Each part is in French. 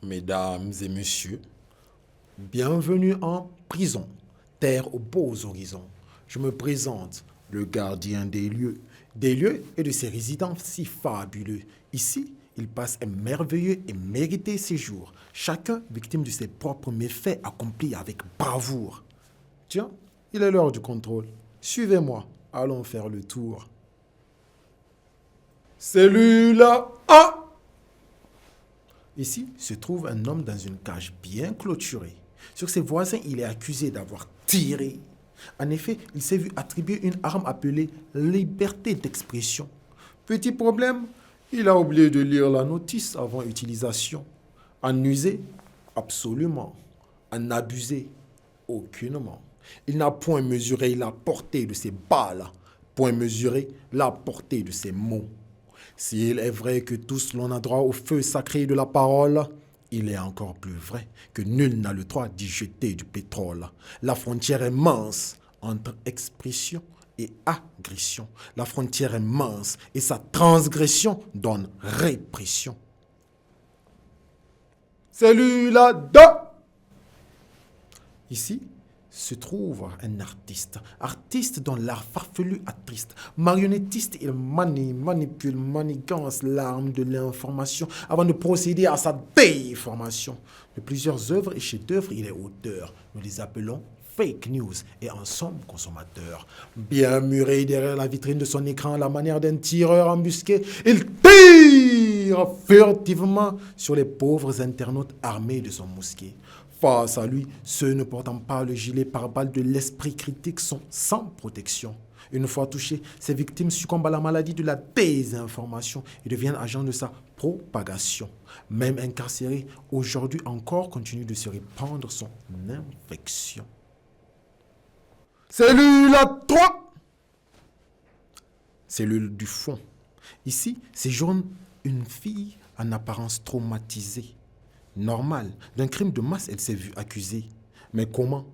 Mesdames et messieurs, bienvenue en prison, terre aux beaux horizons. Je me présente, le gardien des lieux et de ses résidents si fabuleux. Ici, ils passent un merveilleux et mérité séjour, chacun victime de ses propres méfaits accomplis avec bravoure. Tiens, il est l'heure du contrôle. Suivez-moi, allons faire le tour. Cellule A. Ici se trouve un homme dans une cage bien clôturée. Sur ses voisins, il est accusé d'avoir tiré. En effet, il s'est vu attribuer une arme appelée liberté d'expression. Petit problème, il a oublié de lire la notice avant utilisation. En user, absolument. En abuser, aucunement. Il n'a point mesuré la portée de ses balles, point mesuré la portée de ses mots. S'il est vrai que tous l'on a droit au feu sacré de la parole, il est encore plus vrai que nul n'a le droit d'y jeter du pétrole. La frontière est mince entre expression et agression. La frontière est mince et sa transgression donne répression. Celui-là de... Ici se trouve un artiste dont l'art farfelu attriste. Marionnettiste, il manipule, manigance l'arme de l'information avant de procéder à sa déformation. De plusieurs œuvres et chefs-d'œuvre, il est auteur. Nous les appelons fake news et en somme consommateurs. Bien muré derrière la vitrine de son écran à la manière d'un tireur embusqué, il tire furtivement sur les pauvres internautes armés de son mousquet. Face à lui, ceux ne portant pas le gilet pare-balles de l'esprit critique sont sans protection. Une fois touchés, ces victimes succombent à la maladie de la désinformation et deviennent agents de sa propagation. Même incarcéré, aujourd'hui encore continue de se répandre son infection. Cellule 3. Cellule du fond. Ici séjourne une fille en apparence traumatisée. Normal, d'un crime de masse, elle s'est vue accusée. Mais comment?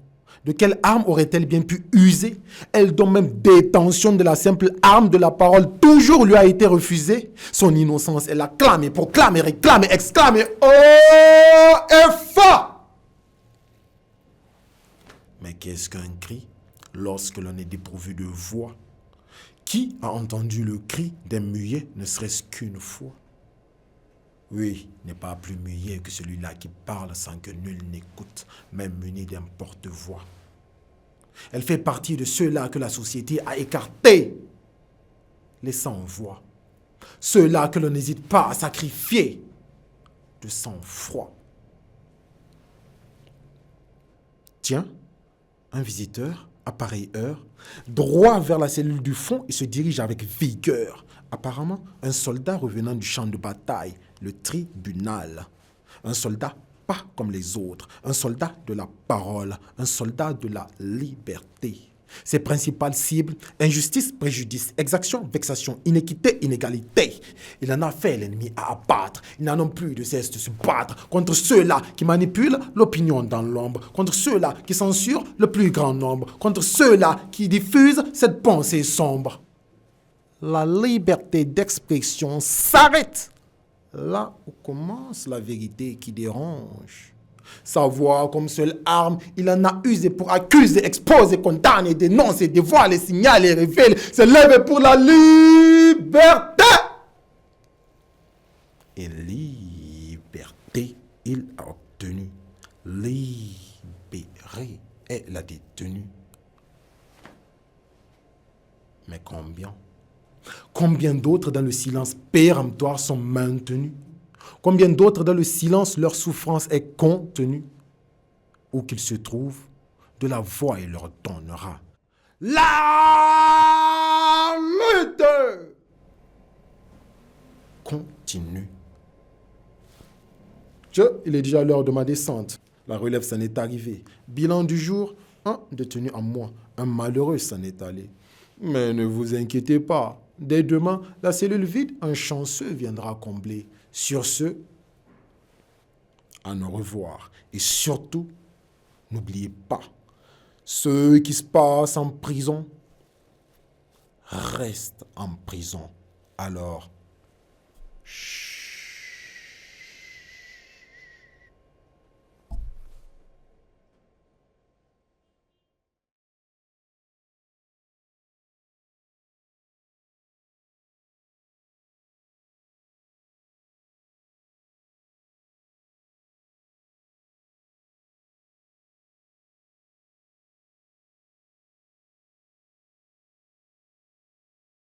De quelle arme aurait-elle bien pu user? Elle dont même détention de la simple arme de la parole toujours lui a été refusée. Son innocence, elle a clamé, proclamé, réclamé, exclamé haut et fort. Mais qu'est-ce qu'un cri lorsque l'on est dépourvu de voix? Qui a entendu le cri d'un muet ne serait-ce qu'une fois? Oui, n'est pas plus muet que celui-là qui parle sans que nul n'écoute, même muni d'un porte-voix. Elle fait partie de ceux-là que la société a écartés, les sans-voix. Ceux-là que l'on n'hésite pas à sacrifier de sang-froid. Tiens, un visiteur, à pareille heure, droit vers la cellule du fond et se dirige avec vigueur. Apparemment, un soldat revenant du champ de bataille, le tribunal. Un soldat pas comme les autres, un soldat de la parole, un soldat de la liberté. Ses principales cibles, injustice, préjudice, exaction, vexation, inéquité, inégalité. Il en a fait l'ennemi à abattre. Ils n'en ont plus de cesse de se battre contre ceux-là qui manipulent l'opinion dans l'ombre, contre ceux-là qui censurent le plus grand nombre, contre ceux-là qui diffusent cette pensée sombre. La liberté d'expression s'arrête là où commence la vérité qui dérange. Sa voix comme seule arme, il en a usé pour accuser, exposer, condamner, dénoncer, dévoiler, signaler, révéler, se lever pour la liberté. Et liberté, il a obtenu. Libéré est la détenue. Mais combien? Combien d'autres dans le silence péremptoire sont maintenus? Combien d'autres dans le silence leur souffrance est contenue? Où qu'ils se trouvent, de la voix il leur donnera la lutte continue. Il est déjà l'heure de ma descente. La relève s'en est arrivée. Bilan du jour, un détenu en moins. Un malheureux s'en est allé. Mais ne vous inquiétez pas. Dès demain, la cellule vide, un chanceux viendra combler. Sur ce, à au revoir. Et surtout, n'oubliez pas, ceux qui se passent en prison restent en prison. Alors, chut.